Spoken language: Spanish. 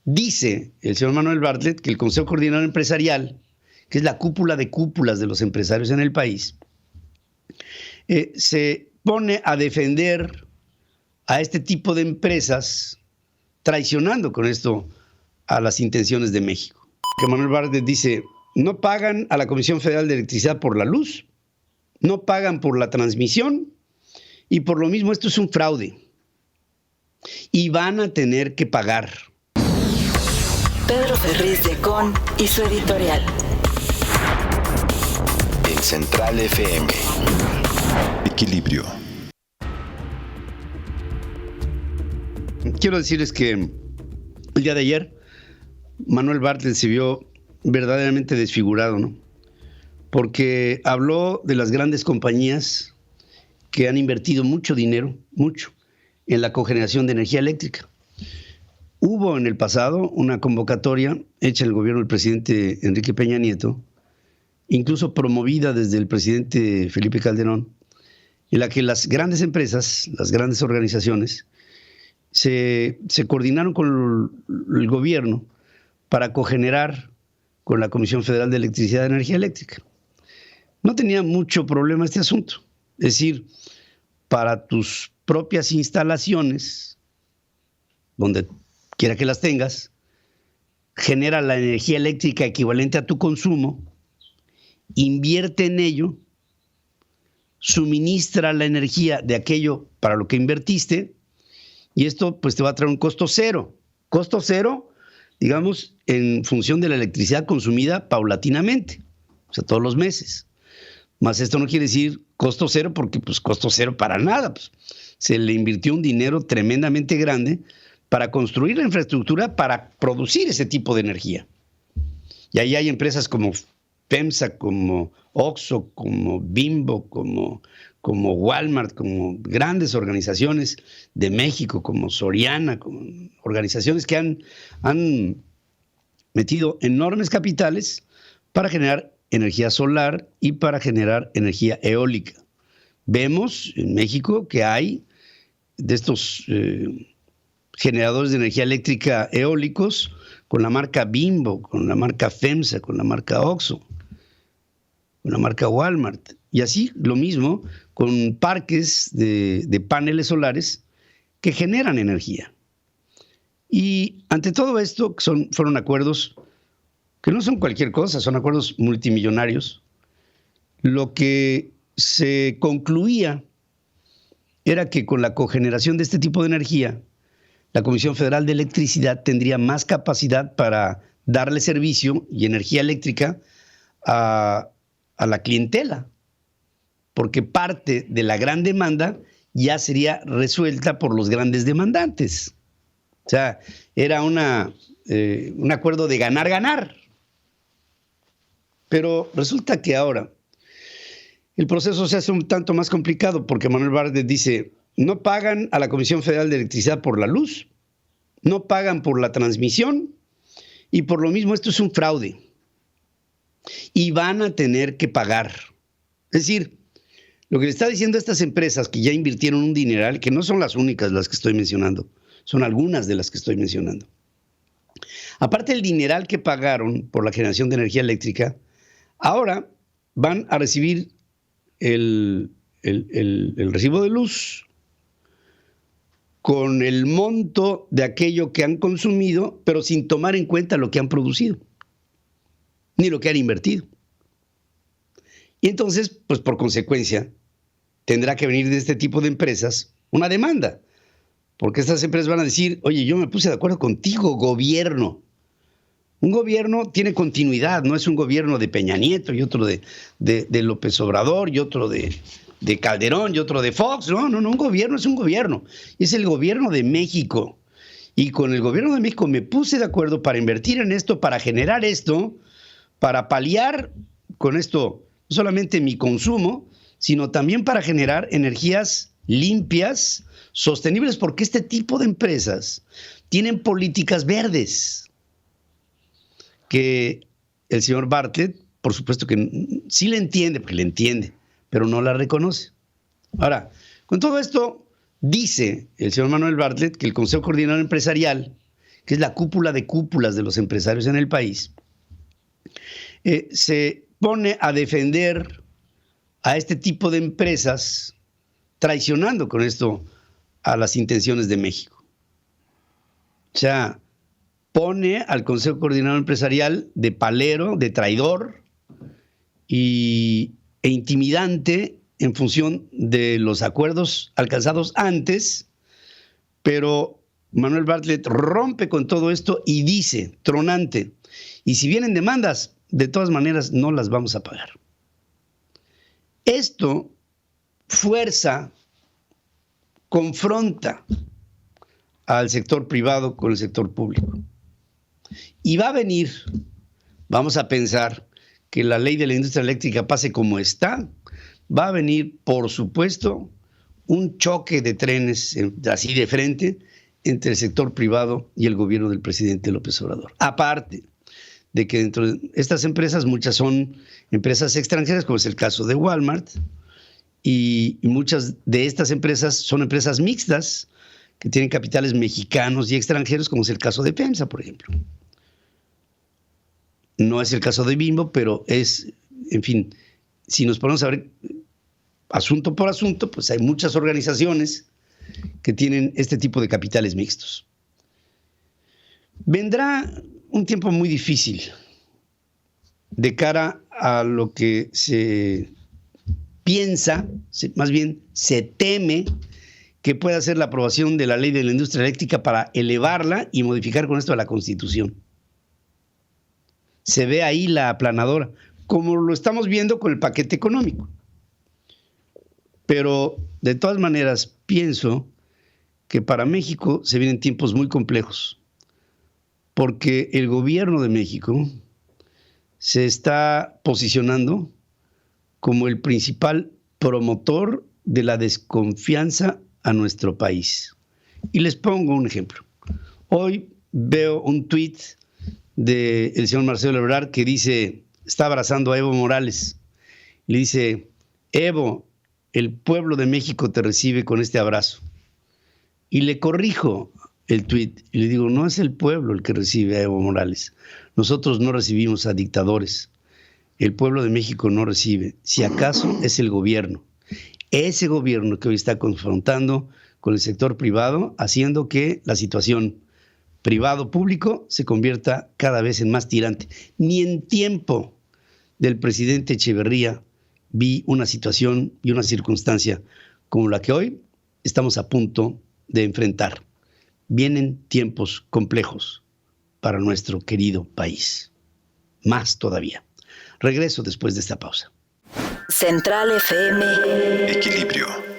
Dice el señor Manuel Bartlett que el Consejo Coordinador Empresarial, que es la cúpula de cúpulas de los empresarios en el país, se pone a defender a este tipo de empresas, traicionando con esto a las intenciones de México. Que Manuel Bartlett dice, no pagan a la Comisión Federal de Electricidad por la luz, no pagan por la transmisión, y por lo mismo esto es un fraude. Y van a tener que pagar. Pedro Ferriz de Con y su editorial. En Central FM. Equilibrio. Quiero decirles que el día de ayer Manuel Bartlett se vio verdaderamente desfigurado, ¿no? Porque habló de las grandes compañías que han invertido mucho dinero, mucho, en la cogeneración de energía eléctrica. Hubo en el pasado una convocatoria hecha en el gobierno del presidente Enrique Peña Nieto, incluso promovida desde el presidente Felipe Calderón, en la que las grandes empresas, las grandes organizaciones, se coordinaron con el gobierno para cogenerar con la Comisión Federal de Electricidad y Energía Eléctrica. No tenía mucho problema este asunto. Es decir, para tus propias instalaciones, donde quiera que las tengas, genera la energía eléctrica equivalente a tu consumo, invierte en ello, suministra la energía de aquello para lo que invertiste, y esto pues te va a traer un costo cero. Costo cero, digamos, en función de la electricidad consumida paulatinamente, o sea, todos los meses. Más esto no quiere decir costo cero porque pues costo cero para nada. Pues, se le invirtió un dinero tremendamente grande para construir la infraestructura para producir ese tipo de energía. Y ahí hay empresas como FEMSA, como Oxxo, como Bimbo, como Walmart, como grandes organizaciones de México, como Soriana, como organizaciones que han metido enormes capitales para generar energía solar y para generar energía eólica. Vemos en México que hay de estos generadores de energía eléctrica eólicos con la marca Bimbo, con la marca FEMSA, con la marca Oxxo, con la marca Walmart. Y así lo mismo con parques de paneles solares que generan energía. Y ante todo esto fueron acuerdos que no son cualquier cosa, son acuerdos multimillonarios. Lo que se concluía era que con la cogeneración de este tipo de energía, la Comisión Federal de Electricidad tendría más capacidad para darle servicio y energía eléctrica a la clientela, porque parte de la gran demanda ya sería resuelta por los grandes demandantes. O sea, era un acuerdo de ganar-ganar. Pero resulta que ahora el proceso se hace un tanto más complicado porque Manuel Bartlett dice, no pagan a la Comisión Federal de Electricidad por la luz, no pagan por la transmisión y por lo mismo esto es un fraude. Y van a tener que pagar. Es decir, lo que le está diciendo a estas empresas que ya invirtieron un dineral, que no son las únicas las que estoy mencionando, son algunas de las que estoy mencionando. Aparte del dineral que pagaron por la generación de energía eléctrica, ahora van a recibir el recibo de luz con el monto de aquello que han consumido, pero sin tomar en cuenta lo que han producido, ni lo que han invertido. Y entonces, pues por consecuencia, tendrá que venir de este tipo de empresas una demanda, porque estas empresas van a decir, oye, yo me puse de acuerdo contigo, gobierno. Un gobierno tiene continuidad, no es un gobierno de Peña Nieto y otro de López Obrador y otro de Calderón y otro de Fox. No, un gobierno es un gobierno. Es el gobierno de México. Y con el gobierno de México me puse de acuerdo para invertir en esto, para generar esto, para paliar con esto no solamente mi consumo, sino también para generar energías limpias, sostenibles, porque este tipo de empresas tienen políticas verdes que el señor Bartlett, por supuesto que sí le entiende, porque le entiende, pero no la reconoce. Ahora, con todo esto, dice el señor Manuel Bartlett que el Consejo Coordinador Empresarial, que es la cúpula de cúpulas de los empresarios en el país, se pone a defender a este tipo de empresas, traicionando con esto a las intenciones de México. O sea, pone al Consejo Coordinador Empresarial de palero, de traidor e intimidante en función de los acuerdos alcanzados antes, pero Manuel Bartlett rompe con todo esto y dice, tronante, y si vienen demandas, de todas maneras no las vamos a pagar. Esto fuerza, confronta al sector privado con el sector público. Y va a venir, vamos a pensar que la ley de la industria eléctrica pase como está, va a venir, por supuesto, un choque de trenes así de frente entre el sector privado y el gobierno del presidente López Obrador. Aparte de que dentro de estas empresas, muchas son empresas extranjeras, como es el caso de Walmart, y muchas de estas empresas son empresas mixtas, que tienen capitales mexicanos y extranjeros, como es el caso de FEMSA, por ejemplo. No es el caso de Bimbo, pero es, en fin, si nos ponemos a ver asunto por asunto, pues hay muchas organizaciones que tienen este tipo de capitales mixtos. Vendrá un tiempo muy difícil de cara a lo que se piensa, más bien se teme que pueda ser la aprobación de la ley de la industria eléctrica para elevarla y modificar con esto a la Constitución. Se ve ahí la aplanadora, como lo estamos viendo con el paquete económico. Pero de todas maneras pienso que para México se vienen tiempos muy complejos, porque el gobierno de México se está posicionando como el principal promotor de la desconfianza a nuestro país. Y les pongo un ejemplo. Hoy veo un tuit del señor Marcelo Ebrard que dice, está abrazando a Evo Morales. Le dice, Evo, el pueblo de México te recibe con este abrazo. Y le corrijo el tuit y le digo, no es el pueblo el que recibe a Evo Morales. Nosotros no recibimos a dictadores. El pueblo de México no recibe. Si acaso es el gobierno. Ese gobierno que hoy está confrontando con el sector privado, haciendo que la situación privado-público se convierta cada vez en más tirante. Ni en tiempo del presidente Echeverría vi una situación y una circunstancia como la que hoy estamos a punto de enfrentar. Vienen tiempos complejos para nuestro querido país. Más todavía. Regreso después de esta pausa. Central FM. Equilibrio.